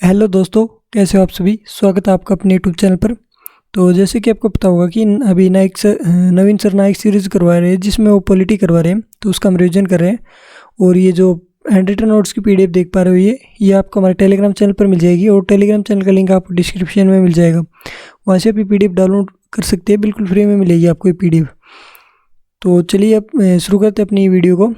Hello दोस्तों, कैसे हो आप सभी। स्वागत है आपका अपने यूट्यूब चैनल पर। तो जैसे कि आपको पता होगा कि अभी नवीन सर नायक सीरीज़ करवा रहे हैं जिसमें वो पॉलिटी करवा रहे हैं, तो उसका हम रिवीजन कर रहे हैं। और ये जो हैंड रिटन नोट्स की पीडीएफ देख पा रहे हो ये आपको हमारे टेलीग्राम चैनल पर मिल जाएगी और टेलीग्राम चैनल का लिंक आपको डिस्क्रिप्शन में मिल जाएगा। वहाँ से भी पीडीएफ डाउनलोड कर सकते हैं, बिल्कुल फ्री में मिलेगी आपको ये पीडीएफ। तो चलिए अब शुरू करते हैं अपनी वीडियो को।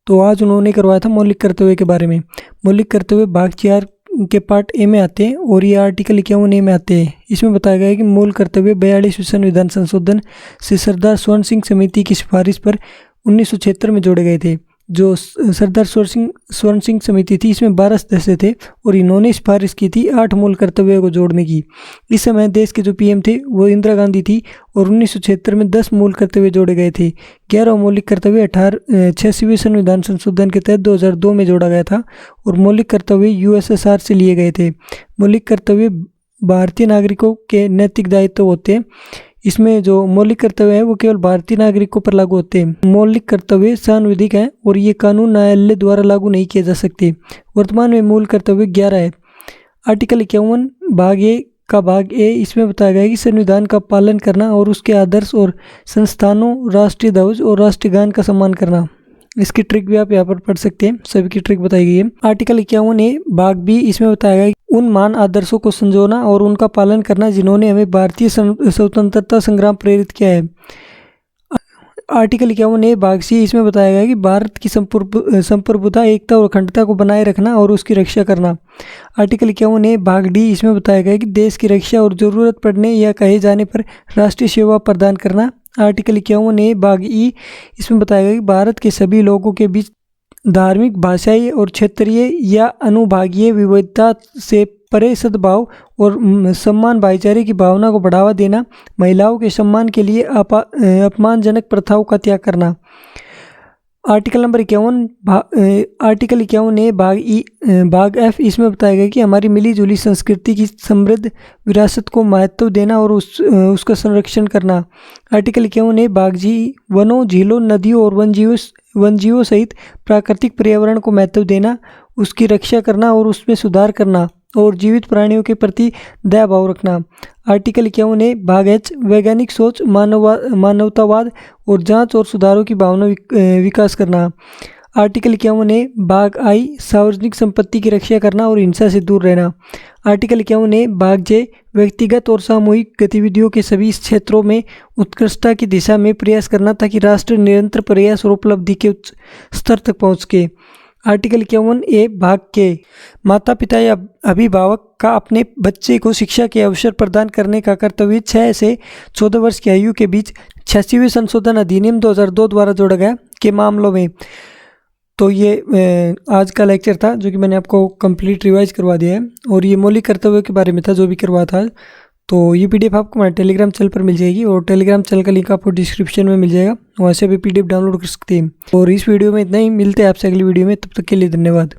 तो आज उन्होंने करवाया था मौलिक कर्तव्य के बारे में। मौलिक कर्तव्य भाग 4 के पार्ट ए में आते हैं और ये आर्टिकल 51 ए में आते हैं। इसमें बताया गया है कि मूल कर्तव्य 42वें संविधान संशोधन से सरदार स्वर्ण सिंह समिति की सिफारिश पर 1976 में जोड़े गए थे। जो सरदार स्वर्ण सिंह समिति थी, इसमें 12 सदस्य थे और इन्होंने सिफारिश की थी 8 मूल कर्तव्यों को जोड़ने की। इस समय देश के जो पीएम थे वो इंदिरा गांधी थी और 1976 में 10 मूल कर्तव्य जोड़े गए थे। 11 मौलिक कर्तव्य 86वें संविधान संशोधन के तहत 2002 में जोड़ा गया था और मौलिक कर्तव्य यूएसएसआर से लिए गए थे। मौलिक कर्तव्य भारतीय नागरिकों के नैतिक दायित्व होते हैं। इसमें जो मौलिक कर्तव्य है वो केवल भारतीय नागरिकों पर लागू होते हैं। मौलिक कर्तव्य सांविधिक है और ये कानून न्यायालय द्वारा लागू नहीं किए जा सकते। वर्तमान में मूल कर्तव्य 11 है। आर्टिकल 51 भाग ए इसमें बताया गया है कि संविधान का पालन करना और उसके आदर्श और संस्थानों, राष्ट्रीय ध्वज और राष्ट्रीय गान का सम्मान करना। इसकी ट्रिक भी आप यहाँ पर पढ़ सकते हैं, सभी की ट्रिक बताई गई है। आर्टिकल 51 ए भाग बी इसमें बताया गया है उन मान आदर्शों को संजोना और उनका पालन करना जिन्होंने हमें भारतीय स्वतंत्रता संग्राम प्रेरित किया है। आर्टिकल 51 ए भाग सी इसमें बताया गया है कि भारत की संप्रभुता, एकता और अखंडता को बनाए रखना और उसकी रक्षा करना। आर्टिकल 51 ए भाग डी इसमें बताया गया है कि देश की रक्षा और जरूरत पड़ने या कहे जाने पर राष्ट्रीय सेवा प्रदान करना। आर्टिकल 51 ए भाग ई इसमें बताया गया कि भारत के सभी लोगों के बीच धार्मिक, भाषाई और क्षेत्रीय या अनुभागीय विविधता से परे सद्भाव और सम्मान, भाईचारे की भावना को बढ़ावा देना। महिलाओं के सम्मान के लिए अपमानजनक प्रथाओं का त्याग करना। आर्टिकल नंबर 51 आर्टिकल 51 ए भाग एफ इसमें बताया गया कि हमारी मिली जुली संस्कृति की समृद्ध विरासत को महत्व देना और उसका संरक्षण करना। आर्टिकल 51 ए भाग जी वनों, झीलों, नदियों और वन्यजीवों सहित प्राकृतिक पर्यावरण को महत्व देना, उसकी रक्षा करना और उसमें सुधार करना और जीवित प्राणियों के प्रति दया भाव रखना। आर्टिकल 51 ए भाग एच वैज्ञानिक सोच, मानवतावाद और जांच और सुधारों की भावना विकास करना। आर्टिकल 51 ए भाग आई सार्वजनिक संपत्ति की रक्षा करना और हिंसा से दूर रहना। आर्टिकल 51 ए भाग जे व्यक्तिगत और सामूहिक गतिविधियों के सभी क्षेत्रों में उत्कृष्टता की दिशा में प्रयास करना ताकि राष्ट्र निरंतर प्रयास और उपलब्धि के उच्च स्तर तक पहुँच सके। आर्टिकल 51 ए भाग के माता पिता या अभिभावक का अपने बच्चे को शिक्षा के अवसर प्रदान करने का कर्तव्य 6 से 14 वर्ष की आयु के बीच 86वें संशोधन अधिनियम 2002 द्वारा जोड़ा गया के मामलों में। तो ये आज का लेक्चर था जो कि मैंने आपको कंप्लीट रिवाइज करवा दिया है और ये मौलिक कर्तव्यों के बारे में था जो भी करवा था। तो ये पीडीएफ आपको हमारे टेलीग्राम चैनल पर मिल जाएगी और टेलीग्राम चैनल का लिंक आपको डिस्क्रिप्शन में मिल जाएगा, वहाँ से भी पीडीएफ डाउनलोड कर सकते हैं। और इस वीडियो में इतना ही, मिलते हैं आपसे अगली वीडियो में, तब तक के लिए धन्यवाद।